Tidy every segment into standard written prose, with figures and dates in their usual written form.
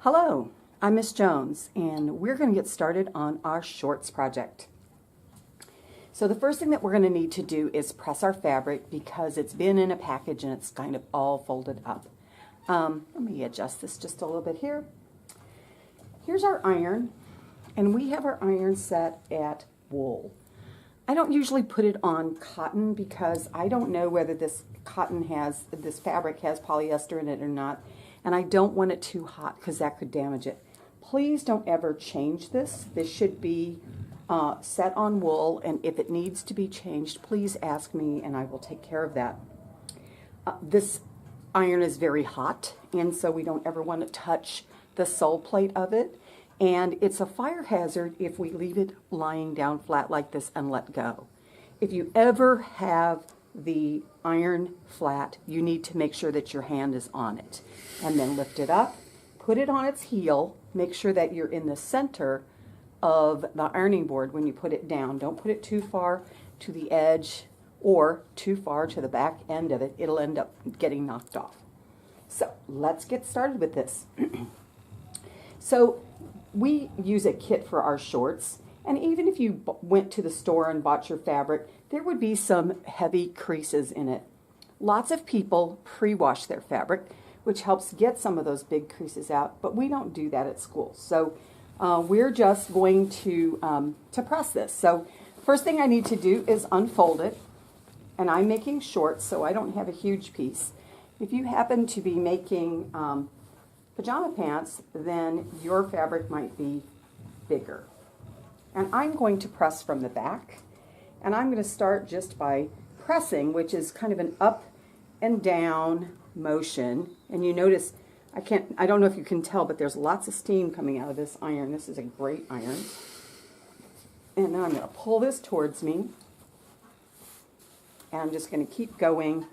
Hello, I'm Miss Jones, and we're going to get started on our shorts project. So the first thing that we're going to need to do is press our fabric because it's been in a package and it's kind of all folded up. Let me adjust this just a little bit here. Here's our iron, and we have our iron set at wool. I don't usually put it on cotton because I don't know whether this fabric has polyester in it or not, and I don't want it too hot because that could damage it. Please don't ever change this. This should be set on wool, and if it needs to be changed, please ask me and I will take care of that. This iron is very hot, and so we don't ever want to touch the sole plate of it, and it's a fire hazard if we leave it lying down flat like this and let go. If you ever have the iron flat, you need to make sure that your hand is on it, and then lift it up, put it on its heel, make sure that you're in the center of the ironing board when you put it down. Don't put it too far to the edge or too far to the back end of it. It'll end up getting knocked off. So let's get started with this. So we use a kit for our shorts, and even if you went to the store and bought your fabric, there would be some heavy creases in it. Lots of people pre-wash their fabric, which helps get some of those big creases out, but we don't do that at school. So we're just going to press this. So first thing I need to do is unfold it, and I'm making shorts, so I don't have a huge piece. If you happen to be making pajama pants, then your fabric might be bigger. And I'm going to press from the back, and I'm going to start just by pressing, which is kind of an up and down motion. And you notice, I don't know if you can tell, but there's lots of steam coming out of this iron. This is a great iron. And now I'm going to pull this towards me, and I'm just going to keep going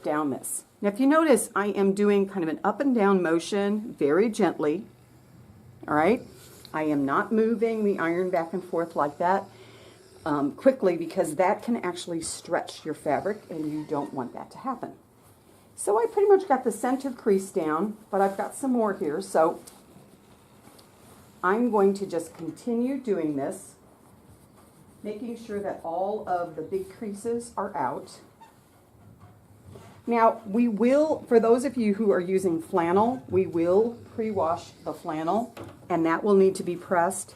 down this. Now if you notice, I am doing kind of an up and down motion very gently. All right? I am not moving the iron back and forth like that quickly, because that can actually stretch your fabric, and you don't want that to happen. So I pretty much got the center crease down, but I've got some more here, so I'm going to just continue doing this, making sure that all of the big creases are out. Now, we will, for those of you who are using flannel, we will pre-wash the flannel, and that will need to be pressed.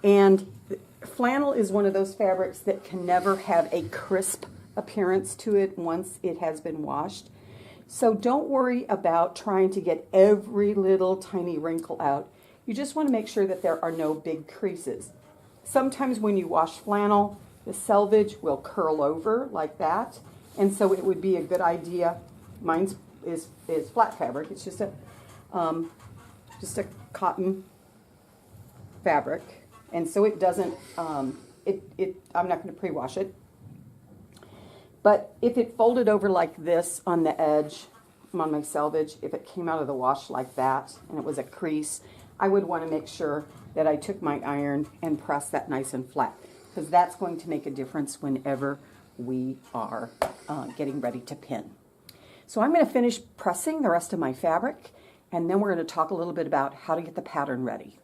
And flannel is one of those fabrics that can never have a crisp appearance to it once it has been washed. So don't worry about trying to get every little tiny wrinkle out. You just want to make sure that there are no big creases. Sometimes when you wash flannel, the selvage will curl over like that. And so it would be a good idea. Mine is flat fabric. It's just a cotton fabric, and so it doesn't. I'm not going to pre-wash it. But if it folded over like this on the edge, on my selvage, if it came out of the wash like that and it was a crease, I would want to make sure that I took my iron and pressed that nice and flat, because that's going to make a difference whenever we are getting ready to pin. So I'm going to finish pressing the rest of my fabric, and then we're going to talk a little bit about how to get the pattern ready.